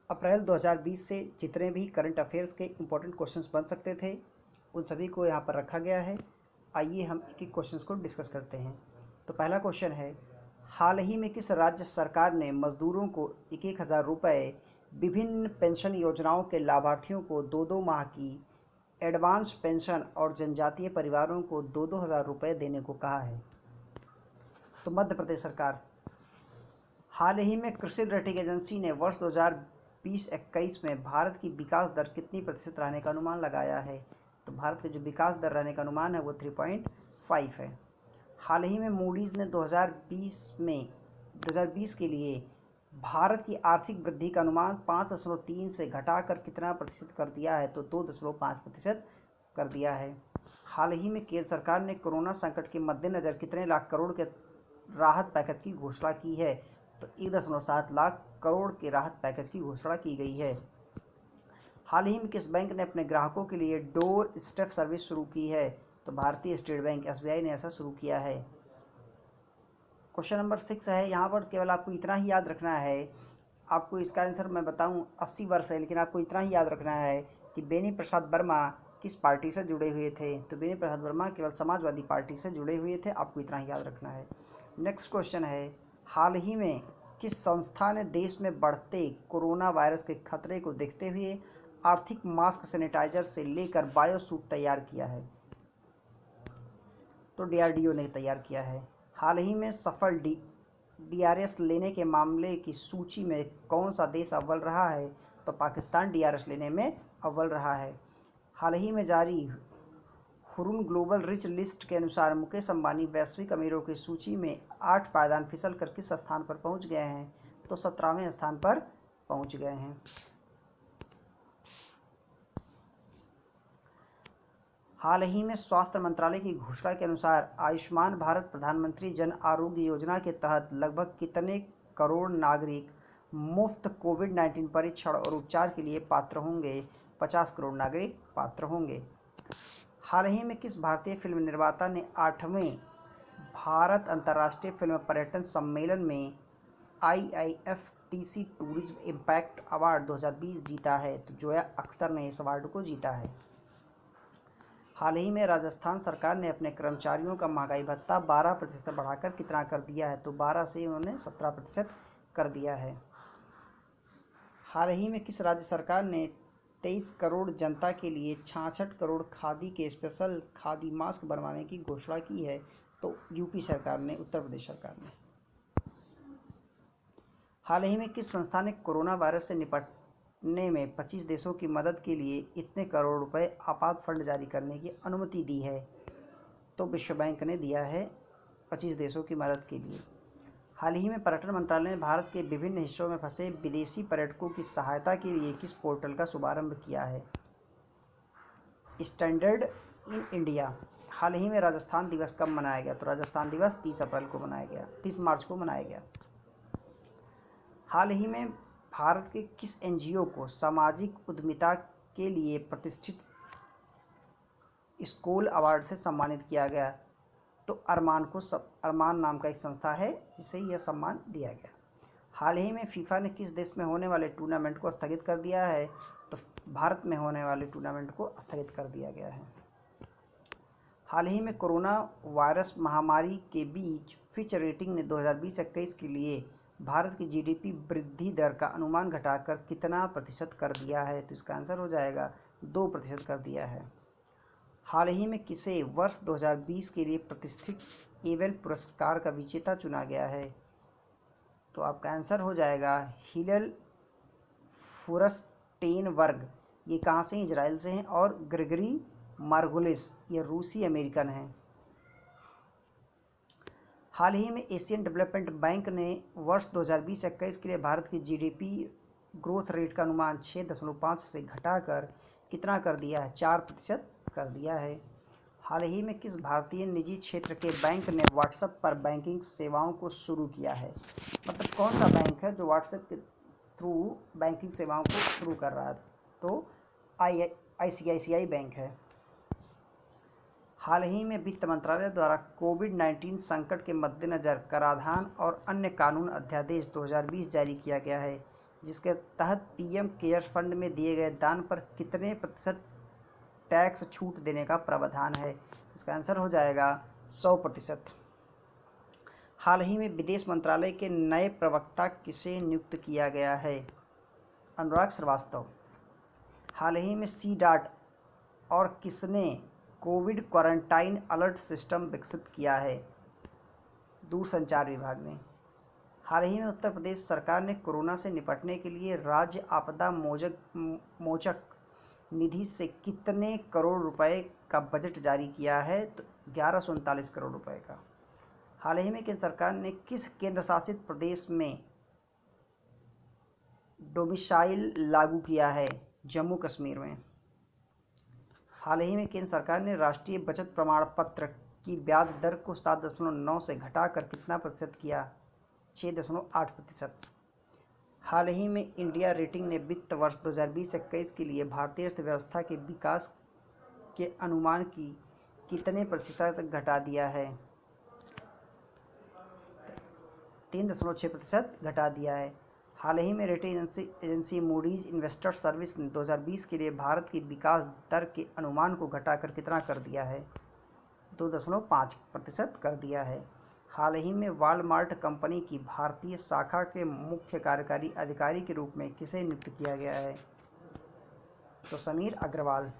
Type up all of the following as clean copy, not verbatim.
अप्रैल 2020 से जितने भी करंट अफेयर्स के इम्पोर्टेंट क्वेश्चंस बन सकते थे उन सभी को यहाँ पर रखा गया है। आइए हम एक एक क्वेश्चंस को डिस्कस करते हैं। तो पहला क्वेश्चन है, हाल ही में किस राज्य सरकार ने मजदूरों को 1,000 रुपये, विभिन्न पेंशन योजनाओं के लाभार्थियों को 2 माह की एडवांस पेंशन और जनजातीय परिवारों को 2,000 रुपये देने को कहा है? तो मध्य प्रदेश सरकार। हाल ही में कृषि रेटिंग एजेंसी ने वर्ष 2020-21 में भारत की विकास दर कितनी प्रतिशत रहने का अनुमान लगाया है? तो भारत के जो विकास दर रहने का अनुमान है वो 3.5 है। हाल ही में मूडीज़ ने 2020 के लिए भारत की आर्थिक वृद्धि का अनुमान 5.3 से घटाकर कितना प्रतिशत कर दिया है? तो 2.5% कर दिया है। हाल ही में केंद्र सरकार ने कोरोना संकट के मद्देनज़र कितने लाख करोड़ के राहत पैकेज की घोषणा की है? तो 1.7 लाख करोड़ के राहत पैकेज की घोषणा की गई है। हाल ही में किस बैंक ने अपने ग्राहकों के लिए डोर स्टेप सर्विस शुरू की है? तो भारतीय स्टेट बैंक SBI ने ऐसा शुरू किया है। क्वेश्चन नंबर 6 है, यहाँ पर केवल आपको इतना ही याद रखना है, आपको इसका आंसर मैं बताऊँ 80 वर्ष है, लेकिन आपको इतना ही याद रखना है कि बेनी प्रसाद वर्मा किस पार्टी से जुड़े हुए थे? तो बेनी प्रसाद वर्मा केवल समाजवादी पार्टी से जुड़े हुए थे, आपको इतना ही याद रखना है। नेक्स्ट क्वेश्चन है, हाल ही में किस संस्था ने देश में बढ़ते कोरोना वायरस के खतरे को देखते हुए आर्थिक मास्क, सैनिटाइजर से लेकर बायोसूट तैयार किया है? तो DRDO ने तैयार किया है। हाल ही में सफल DRS लेने के मामले की सूची में कौन सा देश अव्वल रहा है? तो पाकिस्तान DRS लेने में अव्वल रहा है। हाल ही में जारी हुरुन ग्लोबल रिच लिस्ट के अनुसार मुकेश अंबानी वैश्विक अमीरों की सूची में 8 पायदान फिसल कर किस स्थान पर पहुंच गए हैं? तो 17वें स्थान पर पहुंच गए हैं। हाल ही में स्वास्थ्य मंत्रालय की घोषणा के अनुसार आयुष्मान भारत प्रधानमंत्री जन आरोग्य योजना के तहत लगभग कितने करोड़ नागरिक मुफ्त कोविड-19 परीक्षण और उपचार के लिए पात्र होंगे? 50 करोड़ नागरिक पात्र होंगे। हाल ही में किस भारतीय फिल्म निर्माता ने 8वें भारत अंतर्राष्ट्रीय फिल्म पर्यटन सम्मेलन में IIFTC टूरिज्म इम्पैक्ट अवार्ड 2020 जीता है? तो जोया अख्तर ने इस अवार्ड को जीता है। हाल ही में राजस्थान सरकार ने अपने कर्मचारियों का महंगाई भत्ता 12% बढ़ाकर कितना कर दिया है? तो 12 से उन्होंने 17% कर दिया है। हाल ही में किस राज्य सरकार ने 23 करोड़ जनता के लिए 66 करोड़ खादी के स्पेशल खादी मास्क बनवाने की घोषणा की है? तो UP सरकार ने, उत्तर प्रदेश सरकार ने। हाल ही में किस संस्था ने कोरोना वायरस से निपटने में 25 देशों की मदद के लिए इतने करोड़ रुपए आपात फंड जारी करने की अनुमति दी है? तो विश्व बैंक ने दिया है 25 देशों की मदद के लिए। हाल ही में पर्यटन मंत्रालय ने भारत के विभिन्न हिस्सों में फंसे विदेशी पर्यटकों की सहायता के लिए किस पोर्टल का शुभारंभ किया है? Standard in India. हाल ही में राजस्थान दिवस कब मनाया गया? तो राजस्थान दिवस 30 मार्च को मनाया गया। हाल ही में भारत के किस NGO को सामाजिक उद्यमिता के लिए प्रतिष्ठित स्कूल अवार्ड से सम्मानित किया गया? तो अरमान नाम का एक संस्था है जिसे यह सम्मान दिया गया। हाल ही में फीफा ने किस देश में होने वाले टूर्नामेंट को स्थगित कर दिया है? तो भारत में होने वाले टूर्नामेंट को स्थगित कर दिया गया है। हाल ही में कोरोना वायरस महामारी के बीच फिच रेटिंग ने 2020-21 के लिए भारत की GDP वृद्धि दर का अनुमान घटाकर कितना प्रतिशत कर दिया है? तो इसका आंसर हो जाएगा 2% कर दिया है। हाल ही में किसे वर्ष 2020 के लिए प्रतिष्ठित एवेल पुरस्कार का विजेता चुना गया है? तो आपका आंसर हो जाएगा हिलेल फुरस्टेनबर्ग। ये कहाँ से हैं? इजराइल से हैं। और ग्रेगरी मार्गुलिस ये रूसी अमेरिकन हैं। हाल ही में एशियन डेवलपमेंट बैंक ने वर्ष 2020-21 के लिए भारत की GDP ग्रोथ रेट का अनुमान 6.5 से घटाकर कितना कर दिया है? 4% कर दिया है। हाल ही में किस भारतीय निजी क्षेत्र के बैंक ने व्हाट्सएप पर बैंकिंग सेवाओं को शुरू किया है? मतलब कौन सा बैंक है जो व्हाट्सएप के थ्रू बैंकिंग सेवाओं को शुरू कर रहा है? तो ICICI बैंक है। हाल ही में वित्त मंत्रालय द्वारा कोविड-19 संकट के मद्देनज़र कराधान और अन्य कानून अध्यादेश 2020 जारी किया गया है। जिसके तहत पीएम केयर्स फंड में दिए गए दान पर कितने प्रतिशत टैक्स छूट देने का प्रावधान है? इसका आंसर हो जाएगा 100%। हाल ही में विदेश मंत्रालय के नए प्रवक्ता किसे नियुक्त किया गया है? अनुराग श्रीवास्तव। हाल ही में सी डाट और किसने कोविड क्वारंटाइन अलर्ट सिस्टम विकसित किया है? दूरसंचार विभाग ने। हाल ही में उत्तर प्रदेश सरकार ने कोरोना से निपटने के लिए राज्य आपदा मोचक निधि से कितने करोड़ रुपए का बजट जारी किया है? तो 1139 करोड़ रुपए का। हाल ही में केंद्र सरकार ने किस केंद्र शासित प्रदेश में डोमिसाइल लागू किया है? जम्मू कश्मीर में। हाल ही में केंद्र सरकार ने राष्ट्रीय बचत प्रमाण पत्र की ब्याज दर को 7.9 से घटाकर कितना प्रतिशत किया? 6.8%। हाल ही में इंडिया रेटिंग ने वित्त वर्ष 2020-21 के लिए भारतीय अर्थव्यवस्था के विकास के अनुमान की कितने प्रतिशत तक घटा दिया है? 3.6% घटा दिया है। हाल ही में rating agency Moody's investors service ने 2020 के लिए भारत की विकास दर के अनुमान को घटाकर कितना कर दिया है? 2.5% कर दिया है। हाल ही में वॉलमार्ट कंपनी की भारतीय शाखा के मुख्य कार्यकारी अधिकारी के रूप में किसे नियुक्त किया गया है? तो समीर अग्रवाल।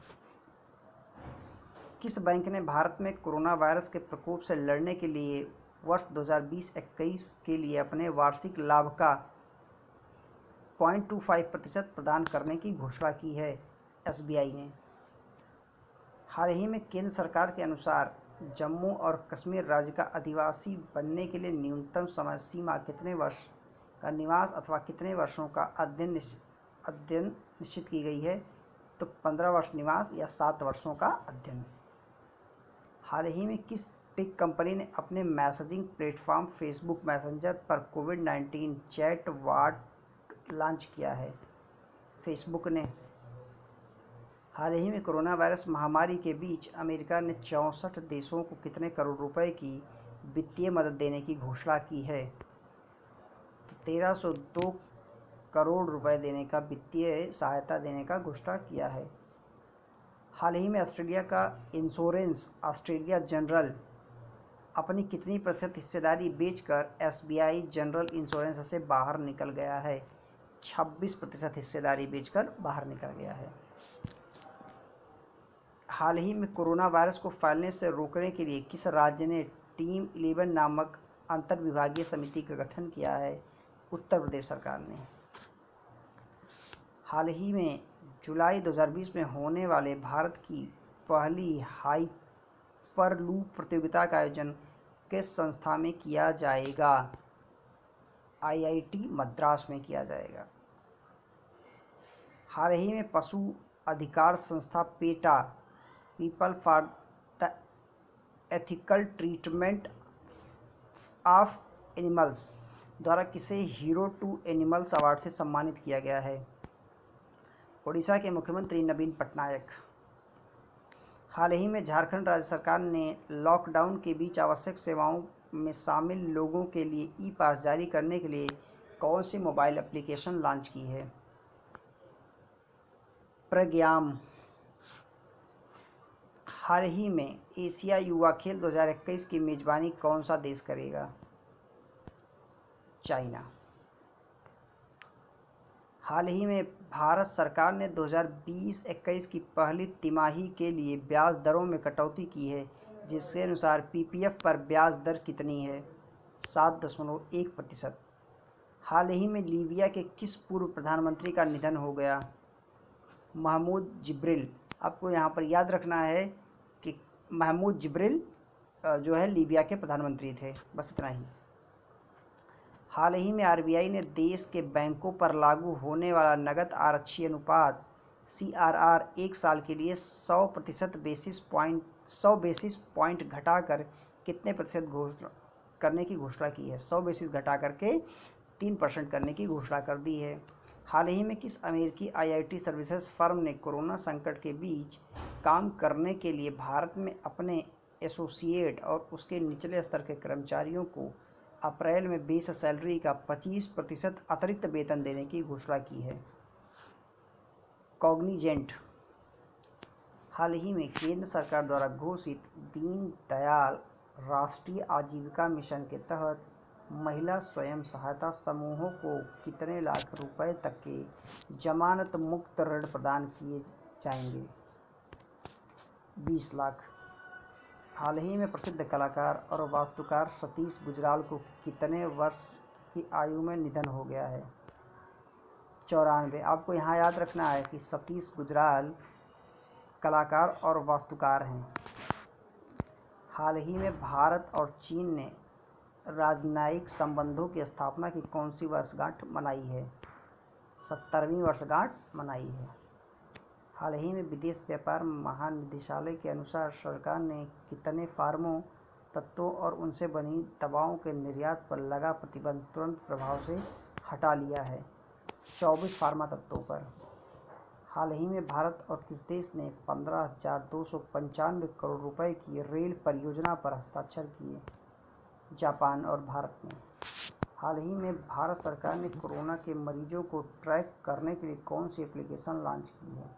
किस बैंक ने भारत में कोरोना वायरस के प्रकोप से लड़ने के लिए वर्ष 2020-21 के लिए अपने वार्षिक लाभ का 0.25% प्रदान करने की घोषणा की है? एसबीआई ने। हाल ही में केंद्र सरकार के अनुसार जम्मू और कश्मीर राज्य का अधिवासी बनने के लिए न्यूनतम समय सीमा कितने वर्ष का निवास अथवा कितने वर्षों का अध्ययन निश्चित की गई है? तो 15 वर्ष निवास या 7 वर्षों का अध्ययन। हाल ही में किस टेक कंपनी ने अपने मैसेजिंग प्लेटफॉर्म फेसबुक मैसेंजर पर कोविड-19 चैट बॉट लॉन्च किया है? फेसबुक ने। हाल ही में कोरोना वायरस महामारी के बीच अमेरिका ने 64 देशों को कितने करोड़ रुपए की वित्तीय मदद देने की घोषणा की है? तो 1302 करोड़ रुपए देने का वित्तीय सहायता देने का घोषणा किया है। हाल ही में ऑस्ट्रेलिया का इंश्योरेंस ऑस्ट्रेलिया जनरल अपनी कितनी प्रतिशत हिस्सेदारी बेचकर एसबीआई जनरल इंश्योरेंस से बाहर निकल गया है? 26% हिस्सेदारी बेचकर बाहर निकल गया है। हाल ही में कोरोना वायरस को फैलने से रोकने के लिए किस राज्य ने टीम 11 नामक अंतर्विभागीय समिति का गठन किया है? उत्तर प्रदेश सरकार ने। हाल ही में जुलाई 2020 में होने वाले भारत की पहली हाइपरलूप प्रतियोगिता का आयोजन किस संस्था में किया जाएगा? आईआईटी मद्रास में किया जाएगा। हाल ही में पशु अधिकार संस्था PETA people for the ethical treatment of animals द्वारा किसे हीरो टू एनिमल्स अवार्ड से सम्मानित किया गया है? ओडिशा के मुख्यमंत्री नवीन पटनायक। हाल ही में झारखंड राज्य सरकार ने लॉकडाउन के बीच आवश्यक सेवाओं में शामिल लोगों के लिए ई पास जारी करने के लिए कौन सी मोबाइल एप्लीकेशन लॉन्च की है? प्रज्ञाम। हाल ही में एशिया युवा खेल 2021 की मेजबानी कौन सा देश करेगा? चाइना। हाल ही में भारत सरकार ने 2020-21 की पहली तिमाही के लिए ब्याज दरों में कटौती की है, जिसके अनुसार पीपीएफ पर ब्याज दर कितनी है? 7.1%। हाल ही में लीबिया के किस पूर्व प्रधानमंत्री का निधन हो गया? महमूद जिब्रिल। आपको यहाँ पर याद रखना है कि महमूद जिब्रिल जो है लीबिया के प्रधानमंत्री थे। बस इतना ही। हाल ही में आरबीआई ने देश के बैंकों पर लागू होने वाला नकद आरक्षी अनुपात CRR 1 साल के लिए 100 बेसिस पॉइंट घटाकर कितने प्रतिशत करने की घोषणा की है? 100 बेसिस घटा करके 3% करने की घोषणा कर दी है। हाल ही में किस अमेरिकी आईआईटी सर्विसेज फर्म ने कोरोना संकट के बीच काम करने के लिए भारत में अपने एसोसिएट और उसके निचले स्तर के कर्मचारियों को अप्रैल में बेस सैलरी का 25% अतिरिक्त वेतन देने की घोषणा की है। कॉग्निजेंट। हाल ही में केंद्र सरकार द्वारा घोषित दीनदयाल राष्ट्रीय आजीविका मिशन के तहत महिला स्वयं सहायता समूहों को कितने लाख रुपए तक के जमानत मुक्त ऋण प्रदान किए जाएंगे? 20 लाख। हाल ही में प्रसिद्ध कलाकार और वास्तुकार सतीश गुजराल को कितने वर्ष की आयु में निधन हो गया है? 94। आपको यहाँ याद रखना है कि सतीश गुजराल कलाकार और वास्तुकार हैं। हाल ही में भारत और चीन ने राजनयिक संबंधों की स्थापना की कौन सी वर्षगांठ मनाई है? 70वीं वर्षगांठ मनाई है। हाल ही में विदेश व्यापार महानिदेशालय के अनुसार सरकार ने कितने फार्मो तत्वों और उनसे बनी दवाओं के निर्यात पर लगा प्रतिबंध तुरंत प्रभाव से हटा लिया है? 24 फार्मा तत्वों पर। हाल ही में भारत और किस देश ने 15,295 करोड़ रुपए की रेल परियोजना पर हस्ताक्षर किए? जापान और भारत ने। हाल ही में भारत सरकार ने कोरोना के मरीजों को ट्रैक करने के लिए कौन सी एप्लीकेशन लॉन्च की है?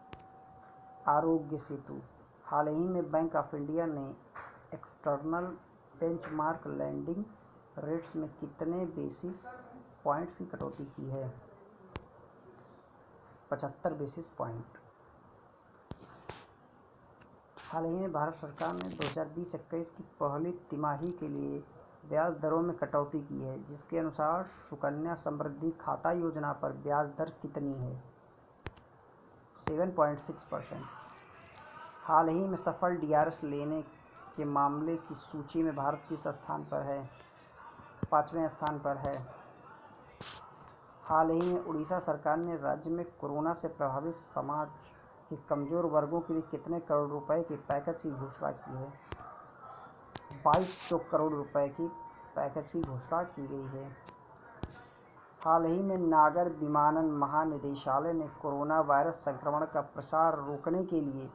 आरोग्य सेतु। हाल ही में बैंक ऑफ इंडिया ने एक्सटर्नल बेंचमार्क लेंडिंग रेट्स में कितने बेसिस पॉइंट्स की कटौती की है? 75 बेसिस पॉइंट। हाल ही में भारत सरकार ने 2020-21 की पहली तिमाही के लिए ब्याज दरों में कटौती की है, जिसके अनुसार सुकन्या समृद्धि खाता योजना पर ब्याज दर कितनी है? 7.6%। हाल ही में सफल DRS लेने के मामले की सूची में भारत किस स्थान पर है? 5वें स्थान पर है। हाल ही में उड़ीसा सरकार ने राज्य में कोरोना से प्रभावित समाज के कमजोर वर्गों के लिए कितने करोड़ रुपए के पैकेज की घोषणा की है? 2200 करोड़ रुपए की पैकेज की घोषणा की गई है। हाल ही में नागर विमानन महानिदेशालय ने कोरोना वायरस संक्रमण का प्रसार रोकने के लिए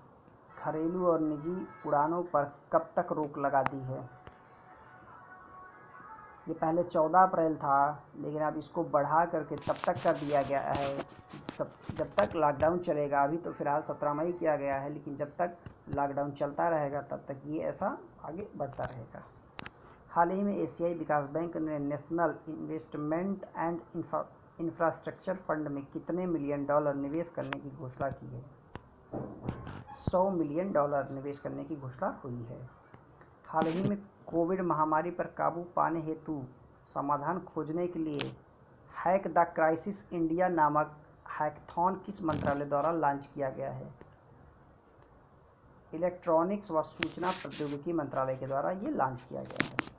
घरेलू और निजी उड़ानों पर कब तक रोक लगा दी है? ये पहले 14 अप्रैल था, लेकिन अब इसको बढ़ा करके तब तक कर दिया गया है जब तक लॉकडाउन चलेगा। अभी तो फिलहाल 17 मई किया गया है, लेकिन जब तक लॉकडाउन चलता रहेगा तब तक ये ऐसा आगे बढ़ता रहेगा। हाल ही में एशियाई विकास बैंक ने national investment and infrastructure fund में कितने मिलियन डॉलर निवेश करने की घोषणा की है? 100 मिलियन डॉलर निवेश करने की घोषणा हुई है। हाल ही में कोविड महामारी पर काबू पाने हेतु समाधान खोजने के लिए हैक द क्राइसिस इंडिया नामक हैकथॉन किस मंत्रालय द्वारा लॉन्च किया गया है? इलेक्ट्रॉनिक्स व सूचना प्रौद्योगिकी मंत्रालय के द्वारा ये लॉन्च किया गया है।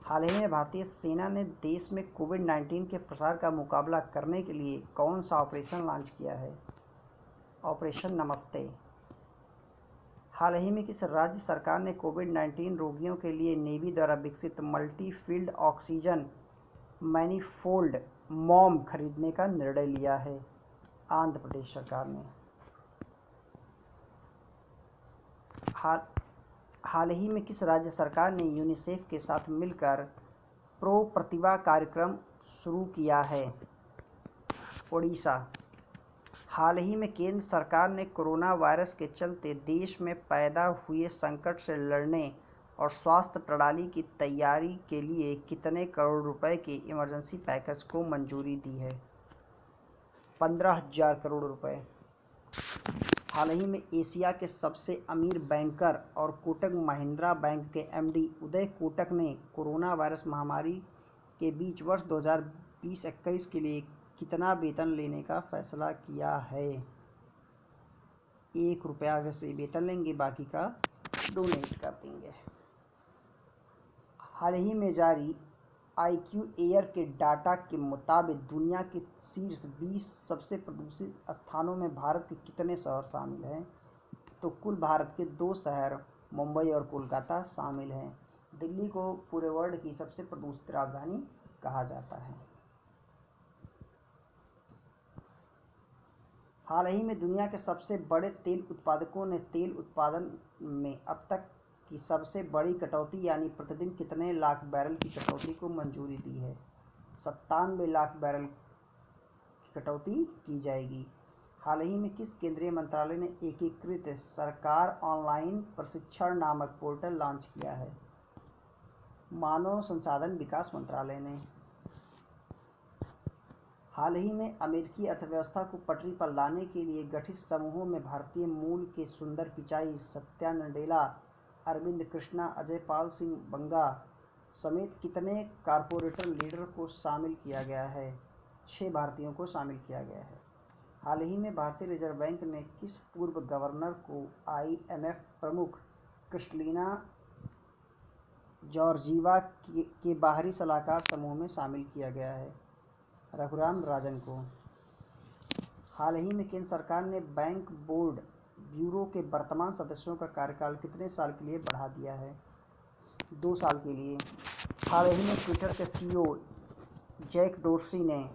हाल ही में भारतीय सेना ने देश में कोविड-19 के प्रसार का मुकाबला करने के लिए कौन सा ऑपरेशन लॉन्च किया है? ऑपरेशन नमस्ते। हाल ही में किस राज्य सरकार ने कोविड-19 रोगियों के लिए नेवी द्वारा विकसित multi field oxygen manifold mom खरीदने का निर्णय लिया है? आंध्र प्रदेश सरकार ने। हाल ही में किस राज्य सरकार ने यूनिसेफ के साथ मिलकर प्रो प्रतिभा कार्यक्रम शुरू किया है? ओडिशा। हाल ही में केंद्र सरकार ने कोरोना वायरस के चलते देश में पैदा हुए संकट से लड़ने और स्वास्थ्य प्रणाली की तैयारी के लिए कितने करोड़ रुपए के इमरजेंसी पैकेज को मंजूरी दी है? 15,000 करोड़ रुपए। हाल ही में एशिया के सबसे अमीर बैंकर और कोटक महिंद्रा बैंक के MD उदय कोटक ने कोरोना वायरस महामारी के बीच वर्ष 2020-21 के लिए कितना वेतन लेने का फैसला किया है? 1 रुपया वैसे वेतन लेंगे, बाकी का डोनेट कर देंगे। हाल ही में जारी IQ एयर के डाटा के मुताबिक दुनिया के शीर्ष 20 सबसे प्रदूषित स्थानों में भारत के कितने शहर शामिल हैं? तो कुल भारत के 2 शहर मुंबई और कोलकाता शामिल हैं। दिल्ली को पूरे वर्ल्ड की सबसे प्रदूषित राजधानी कहा जाता है। हाल ही में दुनिया के सबसे बड़े तेल उत्पादकों ने तेल उत्पादन में अब तक की सबसे बड़ी कटौती यानी प्रतिदिन कितने लाख बैरल की कटौती को मंजूरी दी है? 97 लाख बैरल की कटौती की जाएगी। हाल ही में किस केंद्रीय मंत्रालय ने एकीकृत सरकार ऑनलाइन प्रशिक्षण नामक पोर्टल लॉन्च किया है? मानव संसाधन विकास मंत्रालय ने। हाल ही में अमेरिकी अर्थव्यवस्था को पटरी पर लाने के लिए गठित समूहों में भारतीय मूल के सुंदर पिचाई, सत्या नडेला, अरविंद कृष्णा, अजय पाल सिंह बंगा समेत कितने कारपोरेटर लीडर को शामिल किया गया है? 6 भारतीयों को शामिल किया गया है। हाल ही में भारतीय रिजर्व बैंक ने किस पूर्व गवर्नर को IMF प्रमुख क्रिस्टलिना जॉर्जीवा के बाहरी सलाहकार समूह में शामिल किया गया है? रघुराम राजन को। हाल ही में केंद्र सरकार ने बैंक बोर्ड ब्यूरो के वर्तमान सदस्यों का कार्यकाल कितने साल के लिए बढ़ा दिया है? 2 साल के लिए। हाल ही में ट्विटर के CEO जैक डोर्सी ने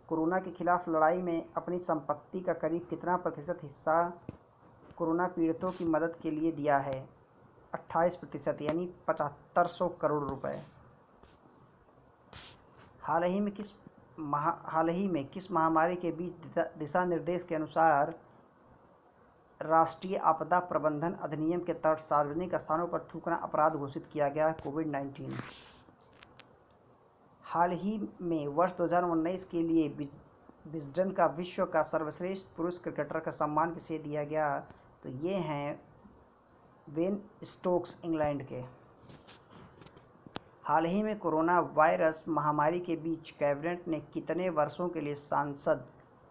कोरोना के खिलाफ लड़ाई में अपनी संपत्ति का करीब कितना प्रतिशत हिस्सा कोरोना पीड़ितों की मदद के लिए दिया है? 28% यानी 7500 करोड़ रुपए। हाल ही में किस महामारी के बीच दिशा निर्देश के अनुसार राष्ट्रीय आपदा प्रबंधन अधिनियम के तहत सार्वजनिक स्थानों पर थूकना अपराध घोषित किया गया? कोविड-19। हाल ही में वर्ष 2019 के लिए विजडन का विश्व का सर्वश्रेष्ठ पुरुष क्रिकेटर का सम्मान किसे दिया गया? तो ये हैं बेन स्टोक्स इंग्लैंड के। हाल ही में कोरोना वायरस महामारी के बीच कैबिनेट ने कितने वर्षों के लिए सांसद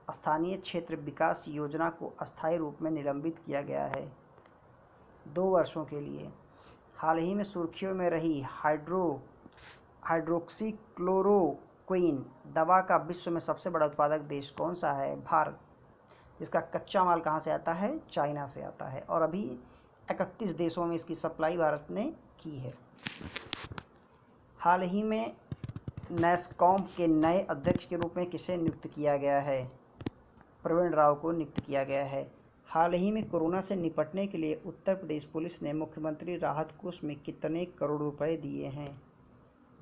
स्थानीय क्षेत्र विकास योजना को अस्थायी रूप में निलंबित किया गया है? 2 वर्षों के लिए। हाल ही में सुर्खियों में रही हाइड्रोक्सीक्लोरोक्विन दवा का विश्व में सबसे बड़ा उत्पादक देश कौन सा है? भारत। इसका कच्चा माल कहाँ से आता है? चाइना से आता है और अभी 31 देशों में इसकी सप्लाई भारत ने की है। हाल ही में नैस्कॉम के नए अध्यक्ष के रूप में किसे नियुक्त किया गया है? प्रवीण राव को नियुक्त किया गया है। हाल ही में कोरोना से निपटने के लिए उत्तर प्रदेश पुलिस ने मुख्यमंत्री राहत कोष में कितने करोड़ रुपए दिए हैं?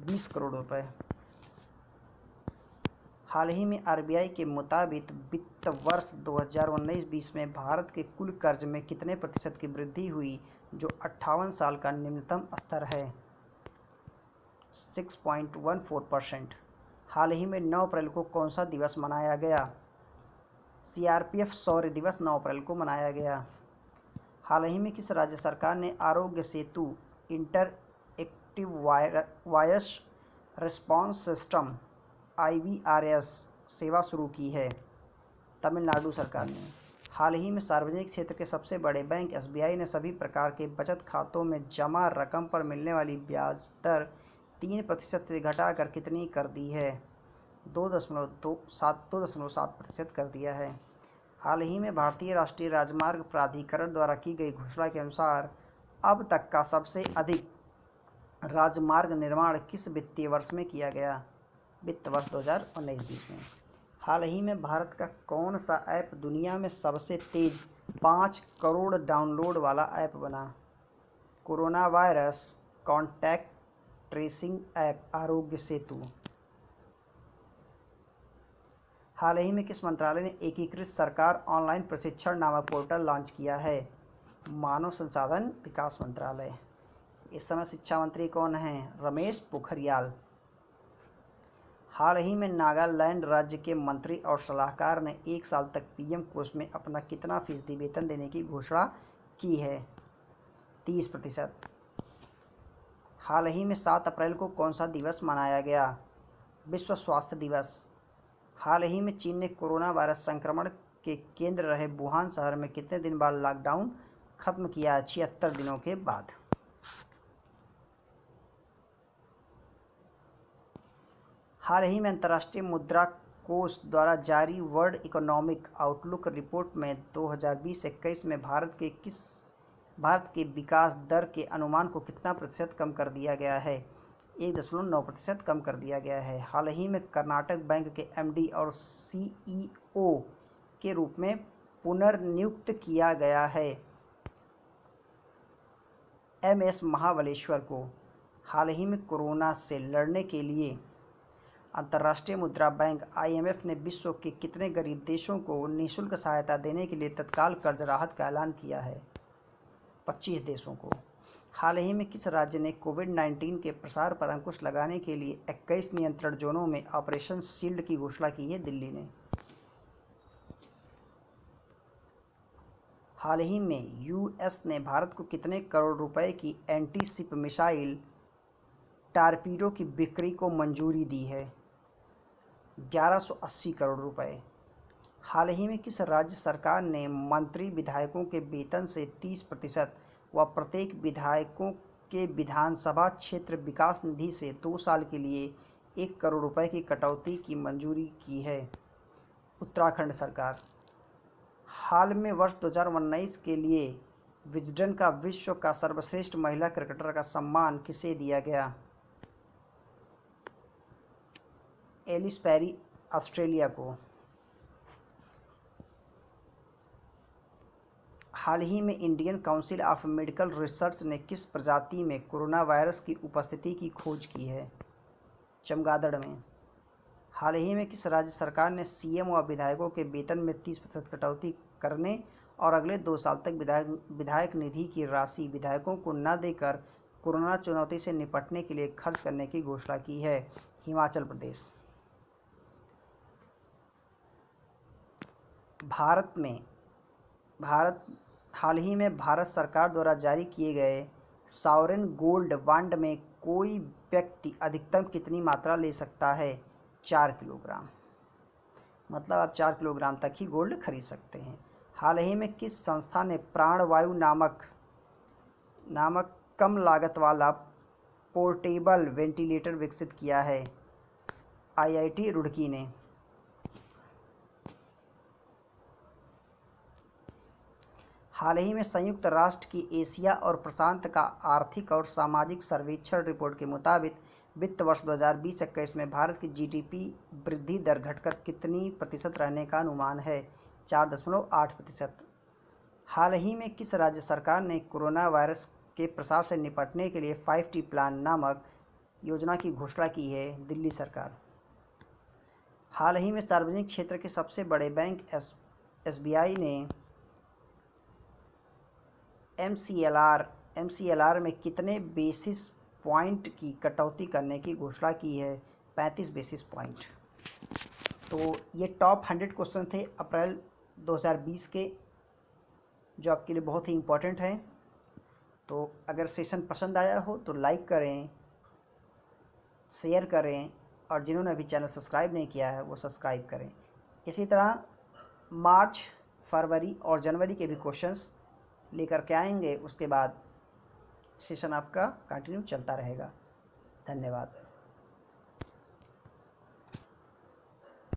20 करोड़ रुपए। हाल ही में RBI के मुताबिक वित्त वर्ष 2019-20 में भारत के कुल कर्ज में कितने प्रतिशत की वृद्धि हुई, जो 58 साल का निम्नतम स्तर है? 6.14%। हाल ही में 9 अप्रैल को कौन सा दिवस मनाया गया? CRPF शौर्य दिवस 9 अप्रैल को मनाया गया। हाल ही में किस राज्य सरकार ने Aarogya Setu interactive voice response system IVRS सेवा शुरू की है? तमिलनाडु सरकार ने। हाल ही में सार्वजनिक क्षेत्र के सबसे बड़े बैंक SBI ने सभी प्रकार के बचत खातों में जमा रकम पर मिलने वाली ब्याज दर 3% से घटाकर कितनी कर दी है? 2.7% कर दिया है। हाल ही में भारतीय राष्ट्रीय राजमार्ग प्राधिकरण द्वारा की गई घोषणा के अनुसार अब तक का सबसे अधिक राजमार्ग निर्माण किस वित्तीय वर्ष में किया गया? वित्त वर्ष 2019-20 में। हाल ही में भारत का कौन सा ऐप दुनिया में सबसे तेज 5 करोड़ डाउनलोड वाला ऐप बना? Corona virus contact tracing app Aarogya Setu. हाल ही में किस मंत्रालय ने एकीकृत सरकार ऑनलाइन प्रशिक्षण नामक पोर्टल लॉन्च किया है? मानव संसाधन विकास मंत्रालय। इस समय शिक्षा मंत्री कौन हैं? रमेश पोखरियाल। हाल ही में नागालैंड राज्य के मंत्री और सलाहकार ने 1 साल तक PM कोष में अपना कितना फीसदी वेतन देने की घोषणा की है? 30%। हाल ही में 7 अप्रैल को कौन सा दिवस मनाया गया? विश्व स्वास्थ्य दिवस। हाल ही में चीन ने कोरोना वायरस संक्रमण के केंद्र रहे वुहान शहर में कितने दिन बाद लॉकडाउन खत्म किया? 76 दिनों के बाद। हाल ही में अंतर्राष्ट्रीय मुद्रा कोष द्वारा जारी वर्ल्ड इकोनॉमिक आउटलुक रिपोर्ट में 2020-21 में भारत के विकास दर के अनुमान को कितना प्रतिशत कम कर दिया गया है? 1.9% कम कर दिया गया है। हाल ही में कर्नाटक बैंक के MD और CEO के रूप में पुनर्नियुक्त किया गया है। MS महाबलेश्वर को हाल ही में कोरोना से लड़ने के लिए अंतर्राष्ट्रीय मुद्रा बैंक IMF ने विश्व के कितने गरीब देशों को निःशुल्क सहायता देने के लिए तत्काल कर्ज राहत का ऐलान किया है? 25 देशों को। हाल ही में किस राज्य ने कोविड-19 के प्रसार पर अंकुश लगाने के लिए 21 नियंत्रण जोनों में ऑपरेशन शील्ड की घोषणा की है? दिल्ली ने। हाल ही में US ने भारत को कितने करोड़ रुपए की एंटी शिप मिसाइल टारपीडो की बिक्री को मंजूरी दी है? 1180 करोड़ रुपए। हाल ही में किस राज्य सरकार ने मंत्री विधायकों के वेतन से 30% व प्रत्येक विधायकों के विधानसभा क्षेत्र विकास निधि से 2 साल के लिए 1 करोड़ रुपए की कटौती की मंजूरी की है? उत्तराखंड सरकार। हाल में वर्ष 2019 के लिए विजडन का विश्व का सर्वश्रेष्ठ महिला क्रिकेटर का सम्मान किसे दिया गया? एलिस पेरी, ऑस्ट्रेलिया को। हाल ही में Indian council of medical research ने किस प्रजाति में कोरोना वायरस की उपस्थिति की खोज की है? चमगादड़ में। हाल ही में किस राज्य सरकार ने CM व विधायकों के वेतन में 30% कटौती करने और अगले 2 साल तक विधायक निधि की राशि विधायकों को न देकर कोरोना चुनौती से निपटने के लिए खर्च करने की घोषणा की है? हिमाचल प्रदेश। हाल ही में भारत सरकार द्वारा जारी किए गए सॉवरेन गोल्ड बॉन्ड में कोई व्यक्ति अधिकतम कितनी मात्रा ले सकता है? 4 किलोग्राम। मतलब आप 4 किलोग्राम तक ही गोल्ड खरीद सकते हैं। हाल ही में किस संस्था ने प्राणवायु नामक कम लागत वाला पोर्टेबल वेंटिलेटर विकसित किया है? IIT रुड़की ने। हाल ही में संयुक्त राष्ट्र की एशिया और प्रशांत का आर्थिक और सामाजिक सर्वेक्षण रिपोर्ट के मुताबिक वित्त वर्ष 2020-21 में भारत की GDP वृद्धि दर घटकर कितनी प्रतिशत रहने का अनुमान है? 4.8%। हाल ही में किस राज्य सरकार ने कोरोना वायरस के प्रसार से निपटने के लिए 5T प्लान नामक योजना की घोषणा की है? दिल्ली सरकार। हाल ही में सार्वजनिक क्षेत्र के सबसे बड़े बैंक SBI ने MCLR में कितने बेसिस पॉइंट की कटौती करने की घोषणा की है? 35 बेसिस पॉइंट। तो ये टॉप 100 क्वेश्चन थे अप्रैल 2020 के, जो आपके लिए बहुत ही इम्पोर्टेंट हैं। तो अगर सेशन पसंद आया हो तो लाइक करें, शेयर करें, और जिन्होंने अभी चैनल सब्सक्राइब नहीं किया है वो सब्सक्राइब करें। इसी तरह मार्च, फरवरी और जनवरी के भी क्वेश्चंस लेकर के आएंगे। उसके बाद सेशन आपका कंटिन्यू चलता रहेगा। धन्यवाद।